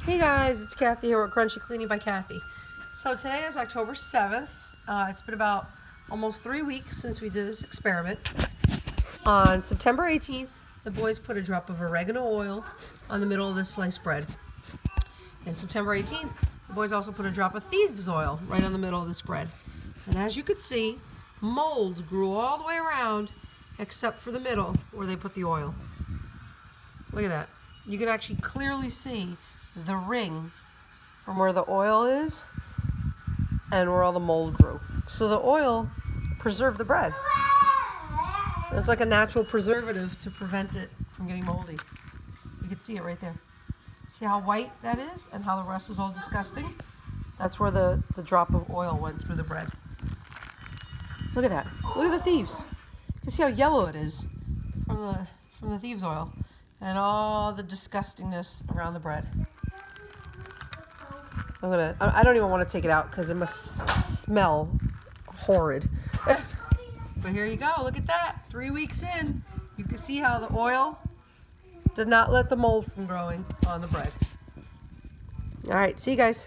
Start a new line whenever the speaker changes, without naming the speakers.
Hey guys, it's Kathy here with Crunchy Cleaning by Kathy. So today is October 7th. It's been about almost 3 weeks since we did this experiment. On September 18th, the boys put a drop of oregano oil on the middle of this sliced bread. And September 18th, the boys also put a drop of Thieves oil right on the middle of this bread. And as you could see, mold grew all the way around except for the middle where they put the oil. Look at that. You can actually clearly see the ring from where the oil is and where all the mold grew. So the oil preserved the bread. It's like a natural preservative to prevent it from getting moldy. You can see it right there. See how white that is and how the rest is all disgusting? That's where the drop of oil went through the bread. Look at that. Look at the Thieves. You can see how yellow it is from the Thieves oil and all the disgustingness around the bread. I don't even want to take it out because it must smell horrid. But here you go, look at that. 3 weeks in, you can see how the oil did not let the mold from growing on the bread. All right, see you guys.